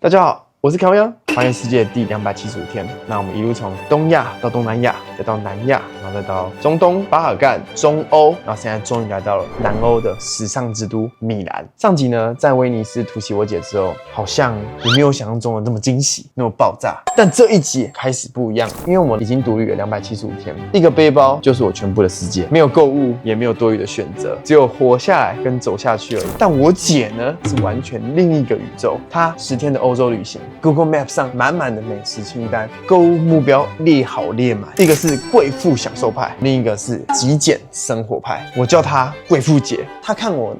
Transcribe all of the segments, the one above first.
大家好，我是康央，环游世界第275天。那我们一路从东亚到东南亚，再到南亚，然后再到中东巴尔干、中欧，然后现在终于来到了南欧的时尚之都米兰。上集呢，在威尼斯突袭我姐之后，好像也没有想象中的那么惊喜，那么爆炸。但这一集开始不一样，因为我已经独旅了275天，一个背包就是我全部的世界，没有购物，也没有多余的选择，只有活下来跟走下去而已。但我姐呢，是完全另一个宇宙，她10天的欧洲旅行 ，Google Map 上满满的美食清单，购物目标列好列满，一个是贵妇享受派，另一个是极简生活派。我叫她贵妇姐，她看我呢，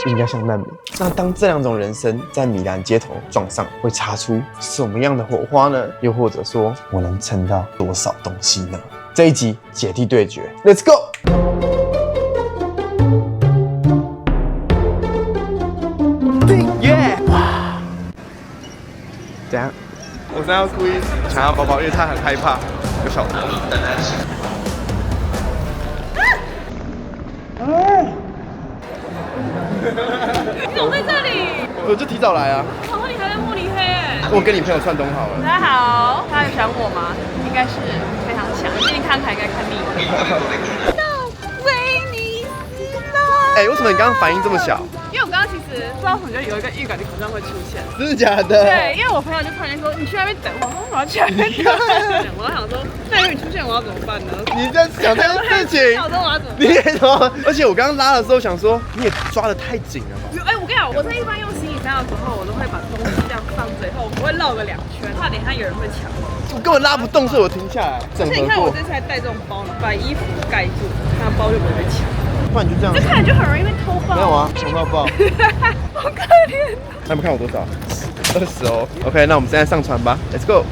应该像难民。那当这两种人生在米兰街头撞上，会擦出什么样的火花呢？又或者说，我能撑到多少东西呢？这一集姐弟对决 ，Let's go！ 耶！哇！怎样？我现在要故意抢他包包，因为他很害怕有小偷。你怎么在这里？我就提早来啊。然后你还在慕尼黑哎。我跟你朋友串通好了。大家好，大家有想我吗？应该是非常想，毕竟看海应该看腻了。到威尼斯了。为什么你刚刚反应这么小？因为我刚刚其实不知道怎么就有一个预感，你好像会出现。真的假的？对，因为我朋友就突然间说你去那边等我，我要去那边等。我想说，那如果你出现，我要怎么办呢？你在想这件事情？我说我要怎么办？你也什么？而且我刚刚拉的时候想说，你也抓得太紧了吧？我跟你讲，我在一般用行李箱的时候，我都会把东西这样放最后，我会绕个2圈，怕等一下有人会抢。我根本拉不动，所以我停下来。整合所以你看我过，这次还带这种包呢，把衣服盖住，那包就不会被抢。不然你就这样这。看起来就很容易被偷包。没有啊，穷到爆。好可怜。他们看我多少？20哦。OK， 那我们现在上船吧 ，Let's go。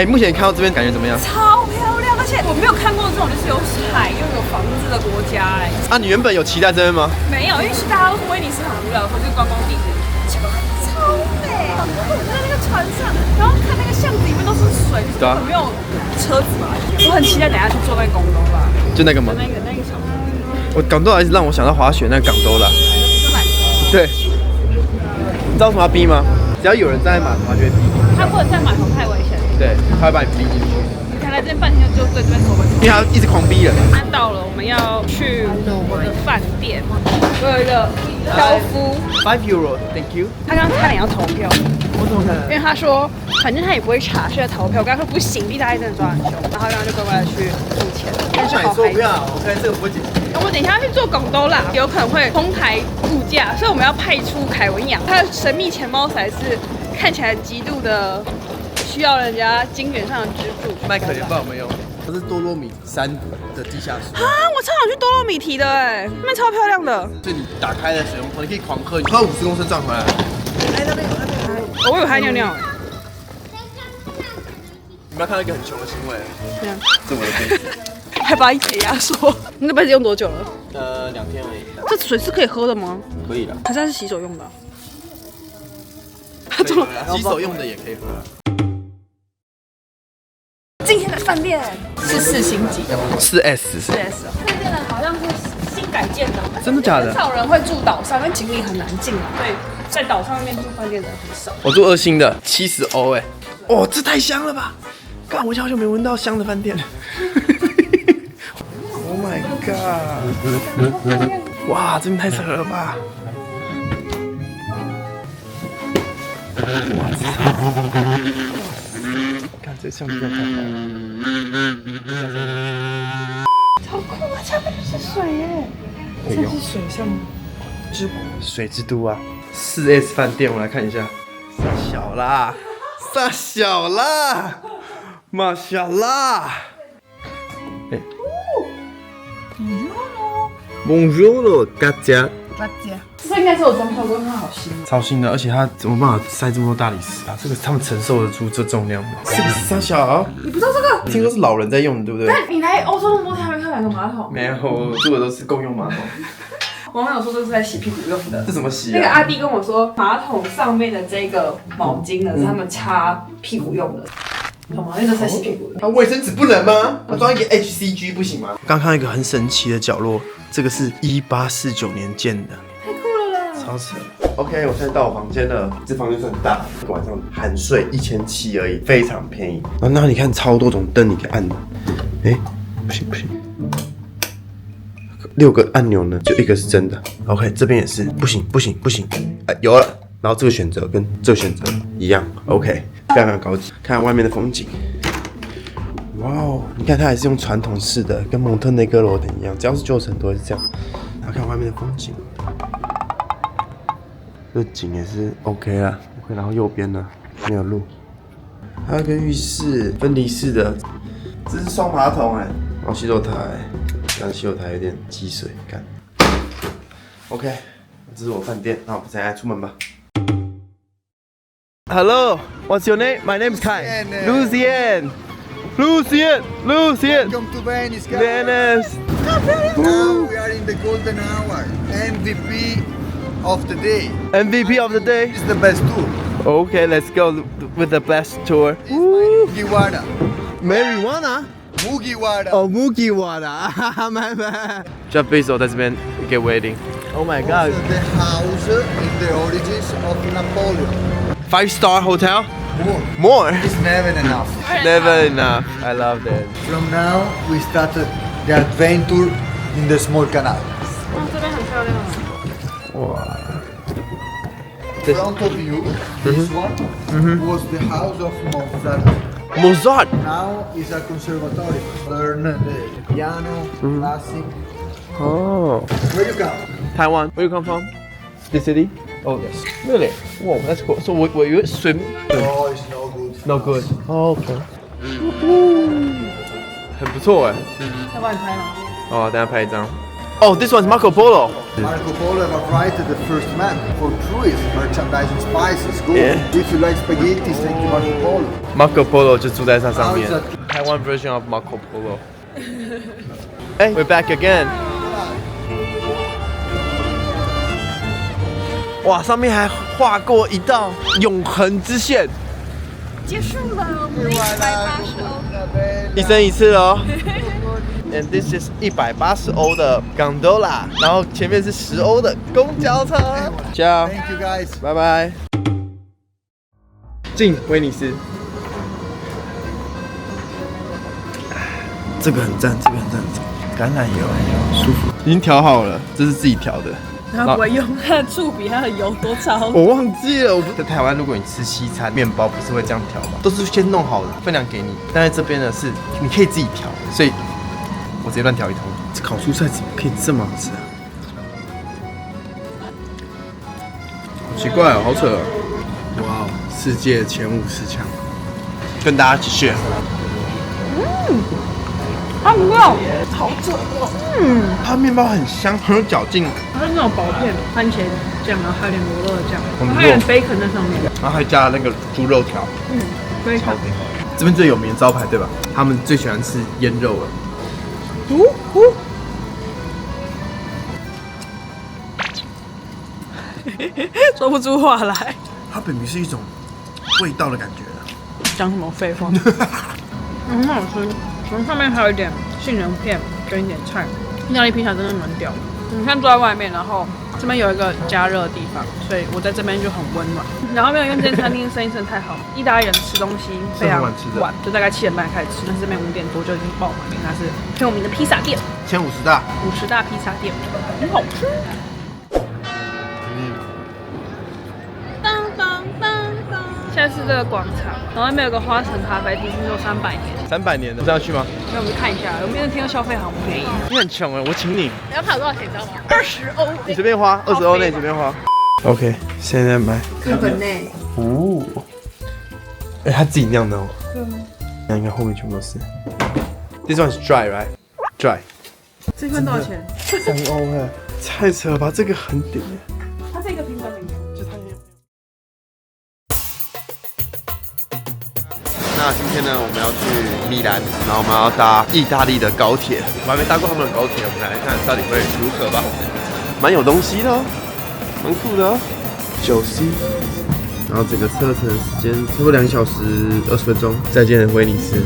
目前看到这边感觉怎么样？超漂亮，而且我没有看过这种就是有海又有房子的国家哎。啊，你原本有期待这边吗？没有，因为其实大家都说威尼斯很无聊，说就是观光地点，结果超美。我们在那个船上，然后看那个巷子里面都是水，就是根本没有车子嘛。我很期待等一下去坐那个公兜啦。就那个吗？那个小。我港兜一直让我想到滑雪那个港兜啦。对。你知道为什么要逼吗？只要有人站在码头，他就会逼。他不能在码头太危险。对，他会把你逼进去。你才来这边半天就对这边走过去。因为他一直狂逼人。按到了，我们要去我的饭店。我有一个漂夫€5 ，Thank you。他刚刚差点要投票，我怎么可能？因为他说反正他也不会查，是在投票。我刚刚说不行，意大利真的抓很凶，然后他刚刚就乖乖的去付钱。但是好孩子。不要，OK，这个不会解决。我们等一下要去做港兜啦，有可能会哄抬物价，所以我们要派出凯文养。他的神秘钱包才是看起来极度的需要人家金钱上的支柱。麦可怜帮我们用，这是多洛米山的地下室。啊，我超想去多洛米提的哎，那边超漂亮的。就你打开了水龙头，你可以狂喝，你喝50公升赚回来。哎，那边有，那边有。我以为他尿尿。你们要看到一个很穷的行为，这样，是我的杯子。还把你解压缩。你那杯子用多久了2天而已。这水是可以喝的吗？可以了。还是它是洗手用的？可以喝啦，洗手用的也可以喝啦。今天的饭店是4星级的吗4S。4S。饭店呢好像是新改建的。真的假的？很少人会住岛上，因为行李很难进来，所以在岛上面住饭店的人很少。我住2星的，70欧哎。哦，这太香了吧！干，我好久没闻到香的饭店了。Oh my god！ 哇，这边太扯了吧！我操！看这相机真的太好了。超酷啊！下面就是水耶，可以用。这是水上之国，水之都啊！4S 饭店，我来看一下。傻小啦，傻小啦，马小啦。哎。Bonjour， 大家。这应该是有装修过，因为它好新。超新的，而且它怎么办法塞这么多大理石啊？这个他们承受得住这重量吗？这个傻小，你不知道这个？听说是老人在用的，对不对？但你来欧洲那么多天，还没看2个马桶？没有，我住的都是共用马桶。网友说这是在洗屁股用的。这怎么洗啊？那个阿弟跟我说，马桶上面的这个毛巾呢，是他们擦屁股用的。懂吗？那个在洗屁股。它卫生纸不能吗？它装一个 HCG 不行吗？刚看到一个很神奇的角落，这个是1849年建的，太酷了啦！超扯。OK， 我现在到我房间了，这房间算大，一个晚上含税1700而已，非常便宜。然后那你看超多种灯你可以按的，不行不行，6个按钮呢，就1个是真的。OK， 这边也是，不行，有了。然后这个选择跟这个选择一样 ，OK， 非常高级。看外面的风景，哇哦，你看它还是用传统式的，跟蒙特内哥罗灯一样，只要是旧城都会是这样。然后看外面的风景，这景也是 OK 啦 ，OK。然后右边呢没有路，还有一个浴室，分离式的，这是双马桶然后洗手台，但洗手台有点积水，看。OK， 这是我饭店，那我们现在出门吧。Hello, what's your name? My name is Kai. Lucien. Welcome to Venice, guys. Venice. Now we are in the golden hour. MVP of the day. MVP of the day. It's the best tour. Okay, let's go with the best tour. Mugiwara. Marijuana? Mugiwara. Oh, Mugiwara. Jeff Bezos 在这边 get waiting. Oh my God. Also the house is the origins of Napoleon. 5-star hotel? More. More? It's never enough. Never enough. I love that. From now, we started the adventure in the small canal. 这边很漂亮。哇。 In front of you, this one was the house of Mozart. Mozart. Now is a conservatory. Learn the piano, classic. Oh. Where you come? Taiwan. Where you come from? This city? Oh yes. Really? Whoa, that's cool. So were you swim? Oh, it's no good. No good. Oh, okay. 很不错要帮你拍吗？哦，等下拍一张。Oh, this one's Marco Polo. Marco Polo arrived the first man for cruise, merchandising spices, good. Yeah. If you like spaghetti, thank you Marco Polo. Marco Polo 就住在它上面 Now it's。Taiwan version of Marco Polo. Hey, we're back again. 哇，上面还画过一道永恒之线，结束了，我们180欧。一生一次哦。And this is 180欧的 gondola， 然后前面是10欧的公交车。Ciao， Thank you guys. 拜拜。进威尼斯，这个很赞，这个很赞，橄榄油舒服，已经调好了，这是自己调的。他不会用它的醋比它的油多超。我忘记了，在台湾如果你吃西餐面包不是会这样调吗？都是先弄好的分量给你，但在这边呢是你可以自己调，所以我直接乱调一通。这烤蔬菜怎么可以这么好吃啊？好奇怪哦，好扯哦！哇哦，世界前50强，跟大家一起炫。它不要，好准哦。它面包很香，很有嚼劲，它是那种薄片番茄酱，然后还有点罗勒酱，很不错还有点 bacon 在上面。然后还加了那个猪肉条。bacon。这边最有名的招牌对吧？他们最喜欢吃腌肉了。说不出话来。它本鱼是一种味道的感觉。讲什么废话？很好吃，然后上面还有一点杏仁片跟一点菜。意大利披萨真的蛮屌的。你看坐在外面，然后这边有一个加热的地方，所以我在这边就很温暖。然后没有，因为这间餐厅生意真的太好，意大利人吃东西非常晚，就大概7点半开始吃，但是这边5点多就已经爆满了。它是很有名的披萨店，前50大50大披萨店，很好吃。现在是这个广场，然后那边有个花城咖啡厅，听说300年。300年的，这要去吗？那我们去看一下，我们听说消费好便宜。你很穷哎，我请你。你要看多少钱，你知道吗？20欧。你随便花，20欧内随便花。OK， 现在买。日本内。哦。哎，他自己酿的哦。对啊。那应该后面全部都是。This one is dry, right? Dry。这份多少钱？3欧哎，太扯了吧，这个很顶哎。它是一个平方米。那今天呢，我们要去米兰，然后我们要搭意大利的高铁。我还没搭过他们的高铁，我们来看到底会如何吧。蛮有东西的哦，蛮酷的哦。9C， 然后整个车程时间差不多2小时20分钟。再见威尼斯。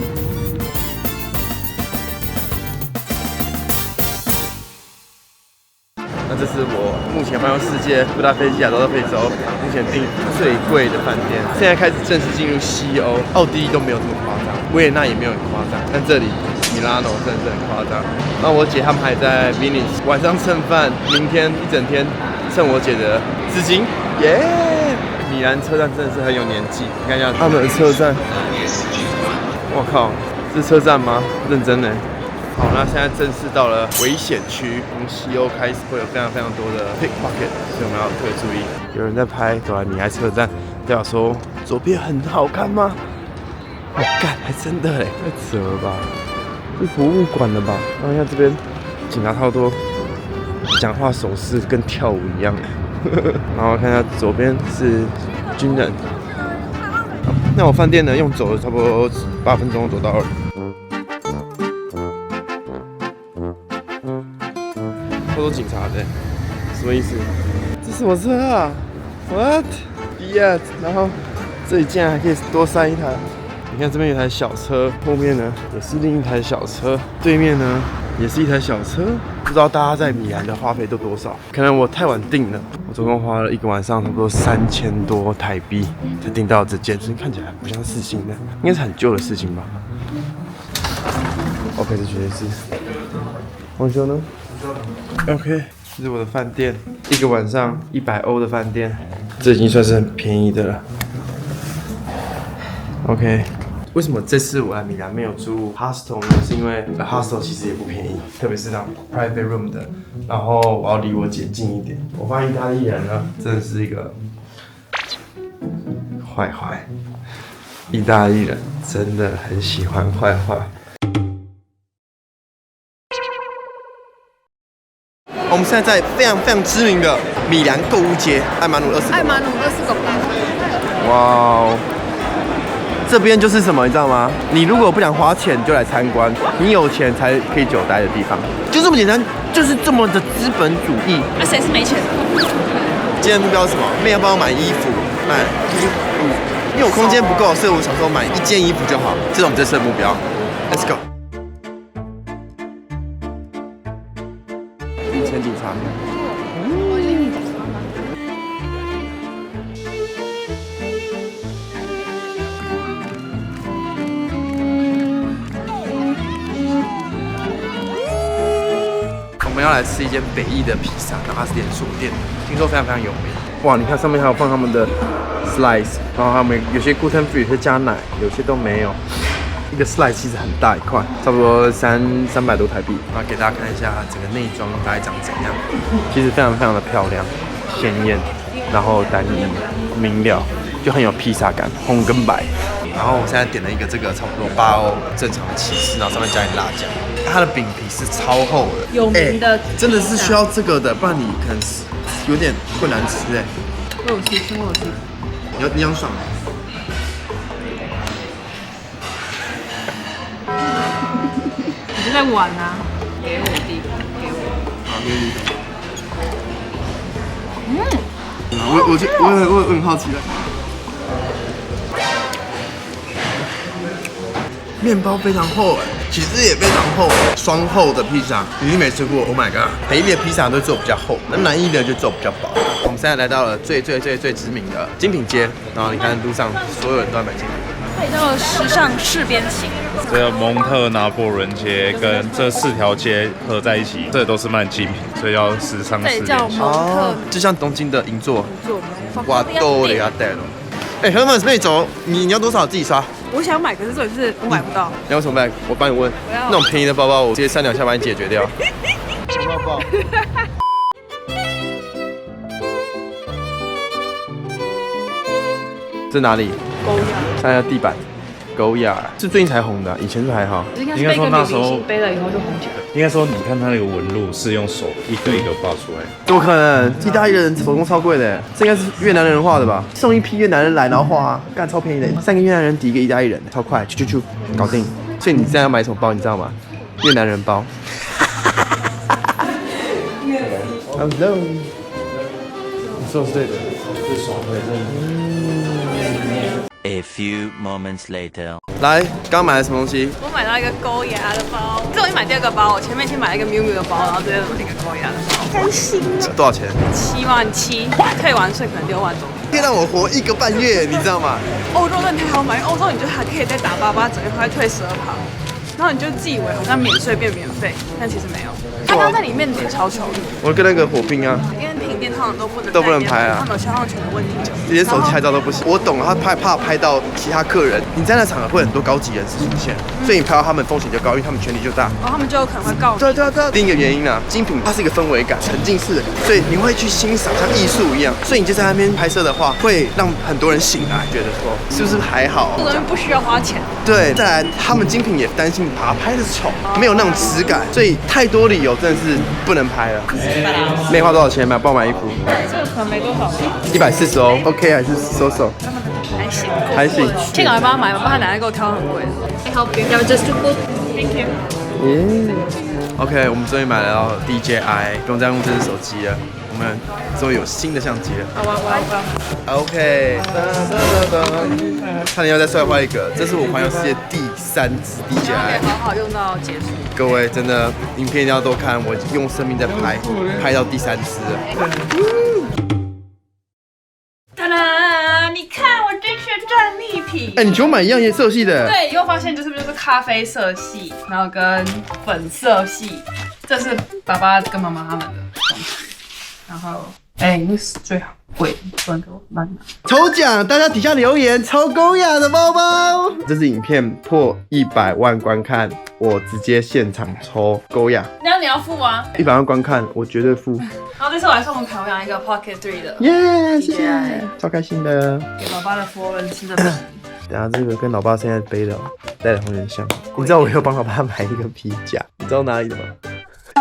那这是我目前环游世界不搭飞机亚洲到非洲，目前订最贵的饭店。现在开始正式进入西欧，奥地利都没有这么夸张，维也纳也没有很夸张，但这里米拉诺真的是很夸张。那我姐他们还在 Venice 晚上蹭饭，明天一整天蹭我姐的资金，耶！米兰车站真的是很有年纪，你看一下他们的车站，我靠，这是车站吗？认真呢。好，那现在正式到了危险区，从西欧开始会有非常多的 pickpocket， 所以我们要特别注意。有人在拍，走来米莱车站，对我说左边很好看吗？我干，还真的嘞，太扯了吧！是博物馆了吧？然后看这边警察超多，讲话手势跟跳舞一样。然后看一下左边是军人。那我饭店呢，用走了差不多8分钟走到了。超多警察的，什么意思？这什么车啊 ？What？ Yes， 然后这里竟然还可以多塞一台。你看这边有台小车，后面呢也是另一台小车，对面呢也是一台小车。不知道大家在米兰的花费都多少？可能我太晚订了，我总共花了1个晚上，差不多3000多台币才订到这间，看起来不像4星的，应该是很旧的事情吧。OK， 这绝对是。红酒呢？ OK， 这是我的饭店，1个晚上100欧的饭店，这已经算是很便宜的了。OK， 为什么这次我来米兰没有住 hostel 呢？是因为 hostel 其实也不便宜，特别是那种 private room 的。然后我要离我姐近一点。我发现意大利人呢，真的是一个坏坏，意大利人真的很喜欢坏坏。 我们现在在非常知名的米兰购物街，艾马努24狗。哇哦！这边就是什么，你知道吗？你如果不想花钱，就来参观；你有钱才可以久待的地方，就这么简单，就是这么的资本主义。那谁是没钱？今天的目标是什么？妹要帮我买衣服，买衣服，因为我空间不够，所以我想说买1件衣服就好，这是我们这次的目标。Let's go。 前警察。我们要来吃一间北意的披萨，然后它是连锁店，听说非常有名。哇，你看上面还有放他们的 slice， 然后他们有些 gluten free 会加奶，有些都没有。 一个 slice 其实很大一块，差不多300多台币。然后给大家看一下整个内装大概长怎样，其实非常的漂亮、鲜艳，然后单一、明了，就很有披萨感，红跟白。然后我现在点了一个这个差不多8欧正常的起司，然后上面加点辣酱。它的饼皮是超厚的，有名的，真的是需要这个的，不然你可能有点困难吃哎。我有吃，我有吃。你想爽吗？ 你在玩啊？给我弟，给我。好，给你。我很好奇的。面包非常厚哎，起司也非常厚，双厚的披萨，你一定没吃过 ？Oh my god！ 北意的披萨都做比较厚，那南意的就做比较薄。我们现在来到了最知名的精品街，然后你看路上所有人都在买精品。它也叫做时尚市边形。 这个蒙特拿破仑街跟这4条街合在一起，这都是卖精品，所以要时尚4叫蒙特，就像东京的银座，哇多的呀带了。哎 ，Hermes 妹走，你要多少自己刷？我想买，可是重点是我买不到。你要什么 bag？ 我帮你问。那种便宜的包包，我直接3两下把你解决掉。抱抱。这哪里？狗牙。看一下地板。 狗雅是最近才红的、啊，以前是还好。应该说那时候背了以后就红起来。应该说，你看它那个纹路是用手一个一个画出来。怎么可能？意大利人手工超贵的，这应该是越南人画的吧？送一批越南人来，然后画，干超便宜的，3个越南人抵1个意大利人，超快，就搞定。所以你现在要买什么包，你知道吗？越南人包。Hello， 你说的是对的，是爽的，A few moments later， 来，刚买了什么东西？我买到一个勾牙的包，这我买第2个包，我前面先买了一个miu miu的包，然后最后买一个勾牙的包。开心了。多少钱？ 77000，退完税可能6万多。可以让我活1个半月，你知道吗？欧洲真的太好买，因为欧洲你就还可以再打88折，它会退12%，然后你就自以为好像免税变免费，但其实没有。他刚在里面点超球，我跟那个火拼啊，因为品店通常都不能拍啊，他们有肖像权的问题，连手机拍照都不行。我懂了，他怕拍到其他客人，你在那场合会很多高级人士出现，所以你拍到他们风险就高，因为他们权力就大。然后他们就有可能会告你。对。另一个原因呢，精品它是一个氛围感、沉浸式的，所以你会去欣赏像艺术一样，所以你就在那边拍摄的话，会让很多人醒来，觉得说是不是还好？这东西不需要花钱。对，再来他们精品也担心把它拍的丑，没有那种质感，所以太多理由真的是不能拍了。没花多少钱帮我买衣服，这个可能没多少140欧 ，OK 还是收？还行。先赶快帮他买吧，不然他奶奶给我挑很贵的。I help you. Just to put. Thank you. OK， 我们终于买了 DJI， 不用再用这只手机了，我们终于有新的相机了。我 OK， 差点要再摔坏一个，这是我环游世界第3只 DJI， 好好用到结束。各位真的影片一定要多看，我用生命在拍到第3只了。哒啦！你看我这是战利品。你全部买一样颜色系的。对，又发现这是不是就是咖啡色系，然后跟粉色系，这是爸爸跟妈妈他们的。然后，那是最好贵，不能给我乱拿。抽奖，大家底下留言抽高雅的包包。这支影片破100万观看，我直接现场抽高雅。那你要付吗？100万观看，我绝对付。然后这次我还送凯文养一个 Pocket 3的，耶，谢谢，超开心的。给爸爸的佛伦斯的皮。等下这个跟老爸现在背的戴的有点像。你知道我又帮老爸买一个皮夹，你知道哪里的吗？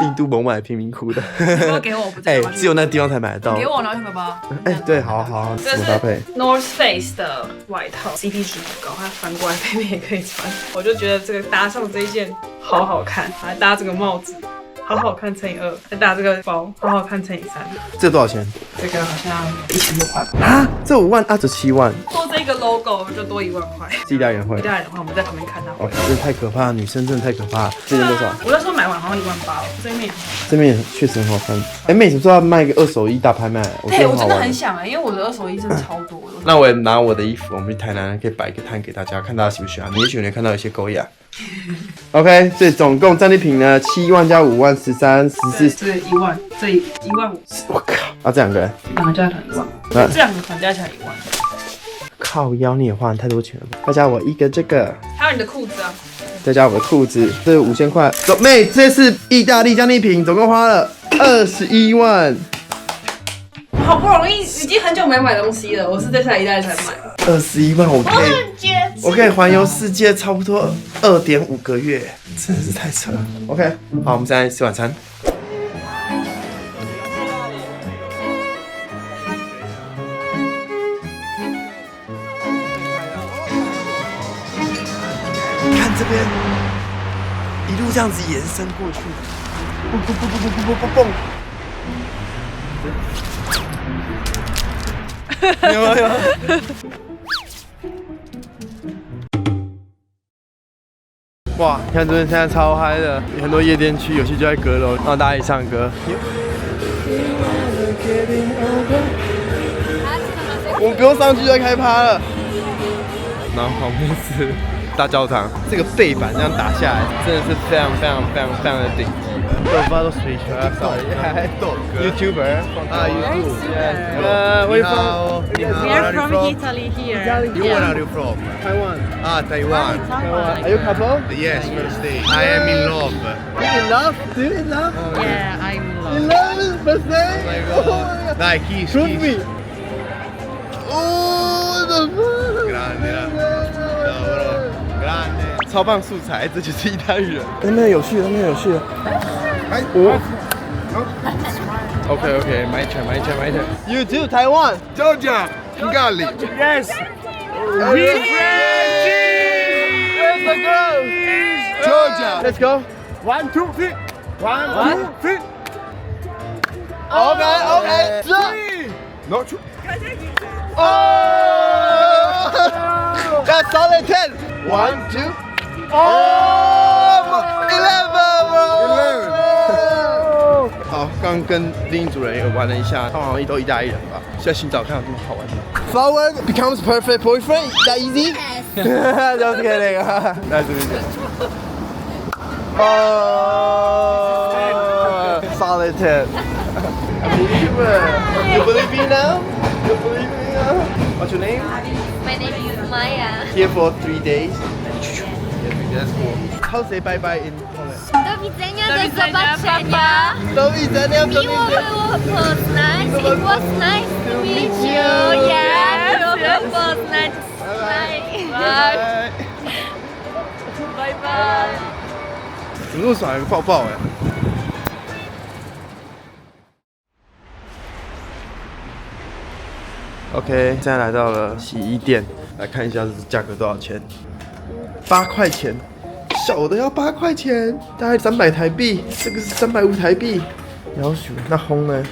印度蒙买贫民窟的。不要给我，我不知道。只有那地方才买得到。给我，然后去爸爸。对，好，这是搭配 North Face 的外套 ，CP 值很高，它翻过来背面也可以穿。我就觉得这个搭上这一件好好看，还搭这个帽子。好好看乘以2，再搭这个包，好好看乘以3。这多少钱？这个好像1000多块吧。啊，这5万啊，这7万。多这个 logo 就多1万块。意大利人会。意大利人的话，我们在旁边看他。真的太可怕了，女生真的太可怕了。这件多少？我那时候买完好像18000了。这面也确实很好看。妹子说要卖一个2手衣大拍卖，我觉得很好玩。我真的很想因为我的2手衣真的超多的。那我也拿我的衣服，我们去台南可以摆一个摊给大家，看大家喜不喜欢。你也许能看到一些狗雅。OK， 所以总共战利品呢7万加5万13、14，这1万，这1万5。我靠！这两个人，两个加起来1万，这两个团加起来1万。靠腰你也花太多钱了吧？再加我一个这个，还有你的裤子啊，再加我的裤子，这5000块。走，妹，这是意大利战利品，总共花了21万。好不容易，已经很久没买东西了，我是这下意大利才买。21万，我可以环游世界差不多2.5个月，真的是太扯了。OK， 好，我们现在吃晚餐。看这边，一路这样子延伸过去，蹦。有。哇，你看这边现在超嗨的，有很多夜店区，有些就在阁楼，让大家一起唱歌。我们不用上去就在开趴了。然后旁边是大教堂，这个背板这样打下来，真的是非常的顶级。都发到水球啊 ，sorry，YouTuber 啊 ，YouTube， where you from? We are from Italy here. Where are you from? Taiwan. Taiwan. Are you couple? Yes, first day. I am in love. In love? Do you in love? Yeah, I'm in In love. love? First day? Oh my god. Dai, kiss, Shoot kiss. me. Oh, the fuck? Grande, grande. 超棒素材，这就是意大利人。那边有趣的。哦。OK， my turn. You too, Taiwan. Georgia, Kigali. Yes. Where's the girl? Georgia. Let's go. 1, 2, 3. 1, 2, 3. Okay. No, 2. Oh! That's solid 10. 1, 2. Oh! 11, bro. 11. 好。刚刚跟另一组人也玩了一下，他们好像都意大利人吧。现在寻找看有什么好玩的。Flower becomes perfect boyfriend. That easy? Yes. Just kidding. Nice to meet you. Oh, solid 10. I believe you. You believe me now? You believe me now? What's your name? My name is Maya. Here for 3 days. That's cool. How say bye bye in Poland? Do widzenia, do zobaczenia. Do widzenia, do Miło widzenia. było poznać. It was nice to meet you. Yeah, miło było poznać. Bye. Bye. 拜拜。怎么那么爽？有个抱抱哎。OK， 现在来到了洗衣店，来看一下这价格多少钱。8块钱，小的要8块钱，大概300台币，这个是350台币。要求那烘呢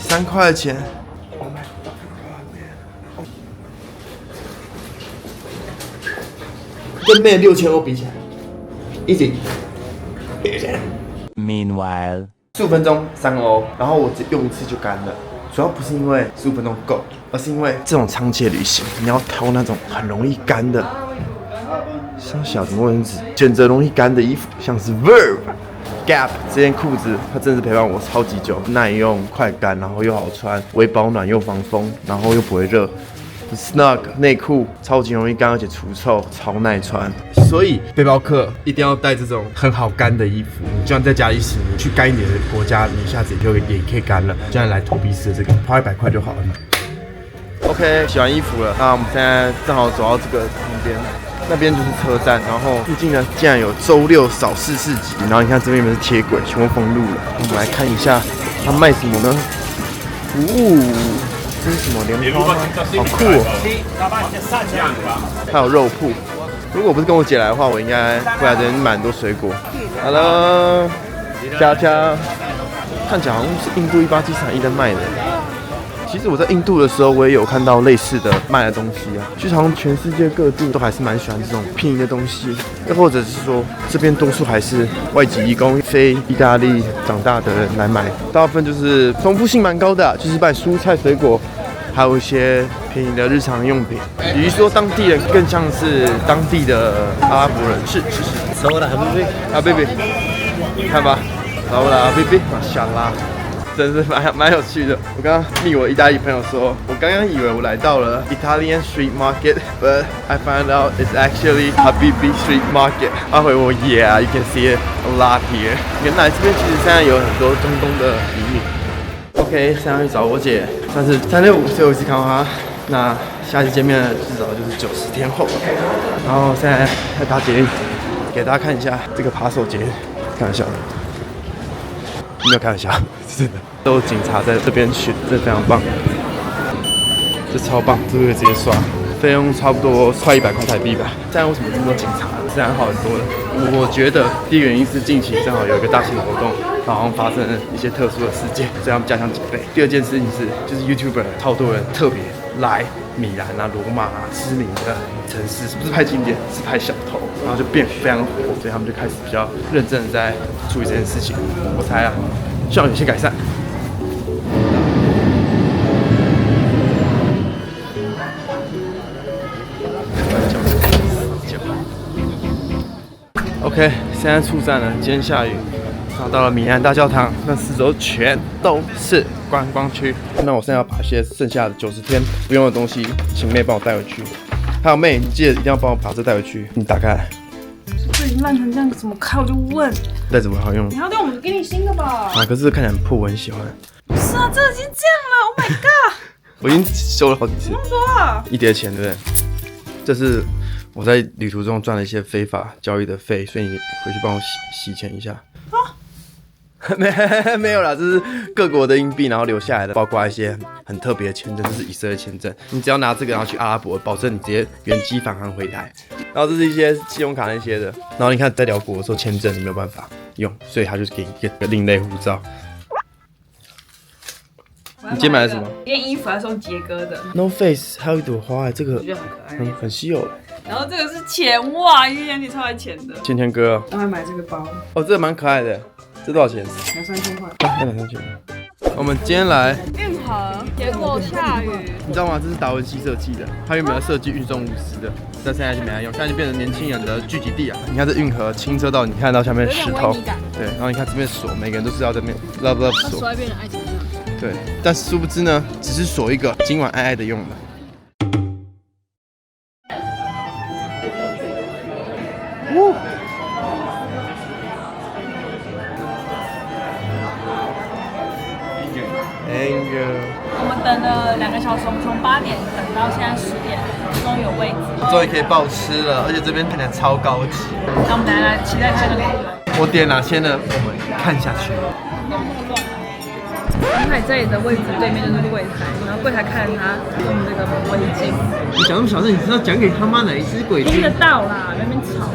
？3块钱。Oh my god！ 跟妹6000欧比起来 ，easy。Meanwhile. 15分钟3欧，然后我只用一次就干了。主要不是因为15分钟够，而是因为这种长期的旅行，你要挑那种很容易干的。像小怎么蚊子，选择容易干的衣服，像是 Verb、Gap 这件裤子，它真的是陪伴我超级久，耐用、快干，然后又好穿，微保暖又防风，然后又不会热。Snug 内裤超级容易干，而且除臭，超耐穿。所以背包客一定要带这种很好干的衣服。就算在家里洗，你去干一点的国家，你一下子也可以干了。现在来投币式的这个，花100块就好了。OK， 洗完衣服了，那我们现在正好走到这个旁边，那边就是车站，然后附近呢竟然有周6早市市集，然后你看这边是贴轨，全部封路了。我们来看一下它卖什么呢？这是什么莲花吗？好酷哦！还有肉铺。如果不是跟我姐来的话，我应该会来这边买很多水果。Hello， 佳佳，看起来好像是印度18731在卖的。其实我在印度的时候，我也有看到类似的卖的东西啊。就好像全世界各地都还是蛮喜欢这种便宜的东西，又或者是说这边多数还是外籍移工非意大利长大的人来买，大部分就是丰富性蛮高的，就是卖蔬菜水果，还有一些便宜的日常用品。比如说当地人更像是当地的阿拉伯人，是。啊 ，baby， 看吧，好啦 ，baby， 马夏拉。真是蛮有趣的。我刚刚密我意大利朋友说，我刚刚以为我来到了 Italian Street Market，but I found out it's actually Habibi Street Market。他回我 Yeah， you can see it a lot here。原来这边其实现在有很多中东的移民。OK， 现在去找我姐，算是365最后一次看到她。那下次见面至少就是90天后。然后现在在搭捷运，给大家看一下这个扒手捷运，开玩笑的。没有开玩笑，是真的。都有警察在这边巡，这非常棒，这超棒，这个可以直接刷，费用差不多快100块台币吧。这样为什么这么多警察？自然好很多了。我觉得第一个原因是近期正好有一个大型活动，然后发生了一些特殊的事件，所以他们加强警备。第二件事情是，就是 YouTuber 超多人特别来米兰啊、罗马啊知名的城市，不是拍景点，是拍小偷，然后就变非常火，所以他们就开始比较认真的在处理这件事情。我猜啊，希望有些改善。OK， 现在出站了，今天下雨，然后到了米兰大教堂，那四周全都是观光区。那我现在要把一些剩下的90天不用的东西，请妹帮我带回去。还有妹，你记得一定要帮我把这带回去。你打开来。这已经烂成这样，怎么开我就问。袋子我好用。你要用我们给你新的吧？啊，可是看起来很破，我很喜欢。不是啊，这已经这样了 ，Oh my god！ 我已经修了好几次。那么多啊？一叠钱，对不对？这是我在旅途中赚了一些非法交易的费，所以你回去帮我洗钱一下。啊？没有啦，这是各国的硬币，然后留下来的，包括一些很特别的签证，这是以色列签证。你只要拿这个，然后去阿拉伯，保证你直接原机返航回台。然后这是一些信用卡那些的，然后你看在辽国的时候签证你没有办法用，所以他就是给你一个另类护照。你今天买了什么？一件衣服还是用杰哥的 No Face， 还有一朵花，这个我觉得很可爱。很稀有。然后这个是钱哇，因为眼里超爱钱的。天天哥，然后还买这个包，哦，这个蛮可爱的。这多少钱？2、3千块。2、3千。我们今天来运河，结果下雨。你知道吗？这是达文西设计的，他原本要设计运送物资的，但现在就没来用，现在就变成年轻人的聚集地啊！你看这运河清澈到你看到下面的石头，对，然后你看这边锁，每个人都是要这边 love 锁，锁在别人爱情上。对，但殊不知呢，只是锁一个今晚爱爱的用的。Thank you。我们等了2个小时，我们从8点等到现在10点，终于有位置。终于可以报吃了，而且这边看起来超高级。那我们来期待它的口感。我点哪些呢？我们看下去。因为这里的位置对面就是柜台，然后柜台看着他用这个围巾。你讲那么小声，你知道讲给他妈哪一只鬼听得到啦，那边吵啊。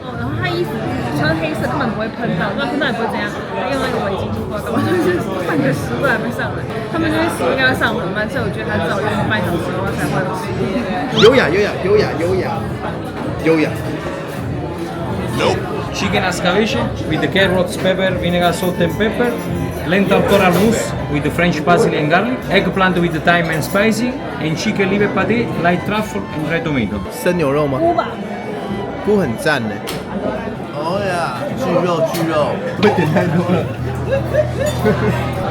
哦，然后他衣服穿黑色根本不会喷到，那喷到也不会怎样。他用那个围巾就挂到，就是半个食物还没上来。他们这边食物应该会上很慢，所以我觉得他至少用半小时的话才会有食物。优雅，优雅，优雅，优雅，优雅。Chicken escabeche with the carrots, pepper, vinegar, salt and pepper. Lentil coral mousse with the French basil and garlic. Eggplant with the thyme and spicy. And chicken liver pâté, light truffle and red tomato. 生牛肉吗？菇吧。菇很赞呢。哦呀，巨肉巨肉，会点太多了，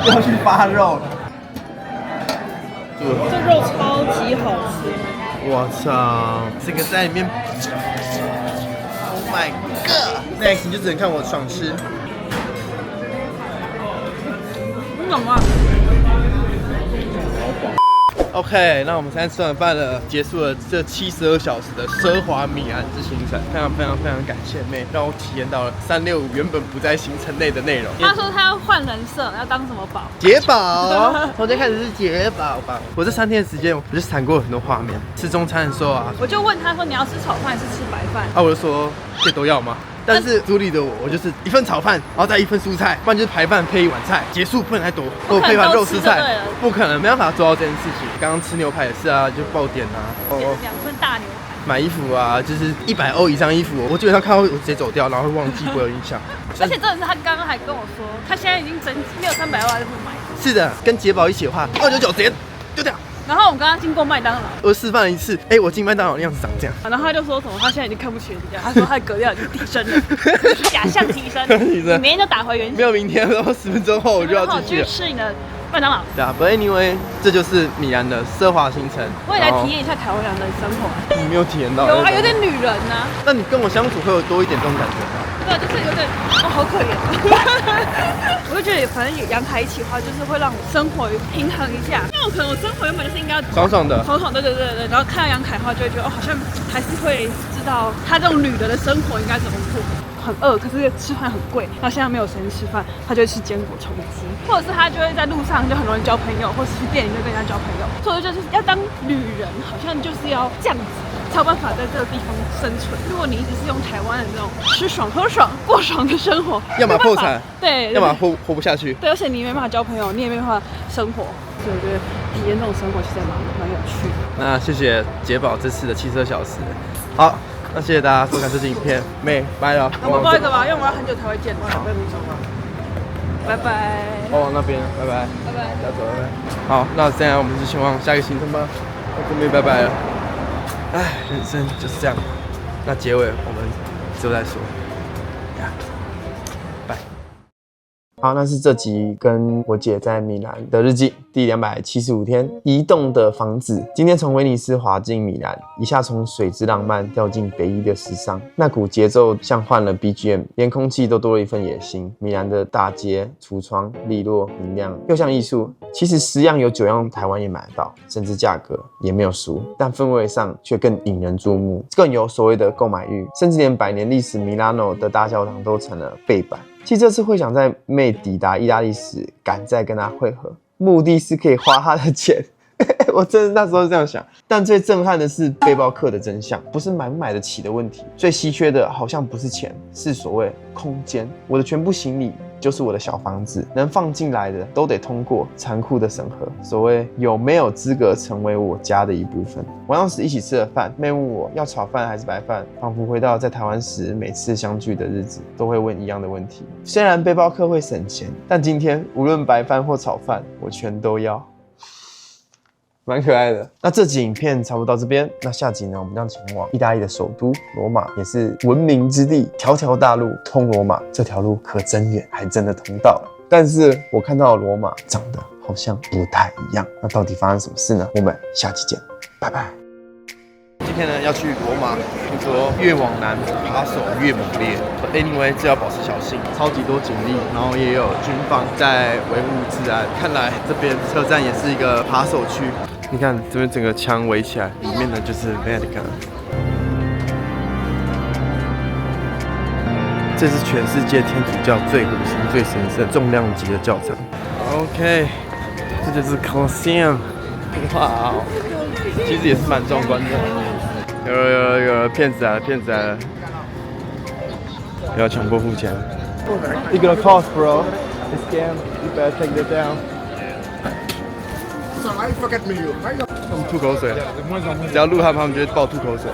要去扒肉。这肉超级好吃。我操，这个在里面 ，Oh my god！Next 你就只能看我爽吃。你懂吗？ OK， 那我们现在吃完饭了，结束了这72小时的奢华米兰之行程，非常感谢妹，让我体验到了365原本不在行程内的内容。他说他要换人设，要当什么宝？杰宝，从今天开始是杰宝吧。我这3天的时间，我就闪过很多画面。吃中餐的时候啊，我就问他说你要吃炒饭还是吃白饭？我就说这都要吗？但是组里的我就是1份炒饭，然后再1份蔬菜，不然就是排饭配1碗菜，结束不能再多，或配饭肉丝菜，不可能，没办法做到这件事情。刚刚吃牛排也是啊，就爆点啊， 2份大牛排。买衣服啊，就是100欧以上衣服，我基本上看到我直接走掉，然后会忘记，不会有印象。而且真的是他刚刚还跟我说，他现在已经增值，没有300欧他就不买。是的，跟杰宝一起的话，299直接丢掉。然后我们刚刚经过麦当劳，我示范了一次，我进麦当劳的样子长这样。然后他就说什么，他现在已经看不起人家，他说他的格调已经提升了，假象提升，你明天就打回原形。没有明天，然后10分钟后我就要进去了。去吃你的麦当劳。对啊 ，But anyway， 这就是米兰的奢华行程。我也来体验一下台湾人的生活。你没有体验到？有啊，有点女人呐。那你跟我相处会有多一点这种感觉吗？对，就是有点好可怜。我就觉得反正有杨凯一起的话，就是会让我生活平衡一下。因为我可能我生活原本就是应该爽爽的，爽爽，对。然后看到杨凯的话，就会觉得好像还是会知道他这种女人的生活应该怎么过。很饿，可是吃饭很贵，然后现在没有时间吃饭，他就会吃坚果充饥，或者是他就会在路上就很容易交朋友，或是去店里就跟人家交朋友。所以就是要当女人，好像就是要这样子，才有办法在这个地方生存。如果你一直是用台湾的这种吃爽喝爽过爽的生活，要么破产，对，要么活不下去。对，而且你没办法交朋友，你也没办法生活。所以我觉得体验这种生活其实蛮有趣的。那谢谢杰宝这次的72小时，好。那谢谢大家收看这支影片，妹，拜了。我们抱一个吧，因为我要很久才会见。好，拜拜。我往那边，拜拜。拜拜。要走，拜拜。好，那现在我们就前往下一个行程吧。我准备拜拜了。人生就是这样。那结尾我们之后再说。拜。好，那是这集跟我姐在米兰的日记第275天。移动的房子，今天从威尼斯滑进米兰，一下从水之浪漫掉进北意的时尚，那股节奏像换了 BGM， 连空气都多了一份野心。米兰的大街橱窗利落明亮，又像艺术。其实10样有9样台湾也买得到，甚至价格也没有输，但氛围上却更引人注目，更有所谓的购买欲，甚至连100年历史米兰诺的大教堂都成了背板。其实这次会想在妹抵达意大利时赶再跟她会合，目的是可以花她的钱。我真的那时候是这样想，但最震撼的是背包客的真相，不是买不买得起的问题，最稀缺的好像不是钱，是所谓空间。我的全部行李就是我的小房子，能放进来的都得通过残酷的审核。所谓有没有资格成为我家的一部分。晚上时一起吃了饭，妹问我要炒饭还是白饭，仿佛回到在台湾时每次相聚的日子，都会问一样的问题。虽然背包客会省钱，但今天无论白饭或炒饭，我全都要。蛮可爱的。那这集影片差不多到这边，那下集呢，我们将前往意大利的首都罗马，也是文明之地，条条大路通罗马，这条路可真远，还真的通到了。但是我看到的罗马长得好像不太一样，那到底发生什么事呢？我们下期见，拜拜。今天呢要去罗马，听说越往南扒手越猛烈。Anyway， 这要保持小心，超级多警力，然后也有军方在维护治安。看来这边车站也是一个扒手区。你看这边整个墙围起来，里面呢就是 Vatican。这是全世界天主教最核心、最神圣、重量级的教堂。OK， 这就是 Colosseum。哇，其实也是蛮壮观的。有骗子来了，骗子来了！不要强迫付钱。It's gonna cost, bro. It's a scam. You better take it down. 他们吐口水，只要录他们，他们就会爆吐口水。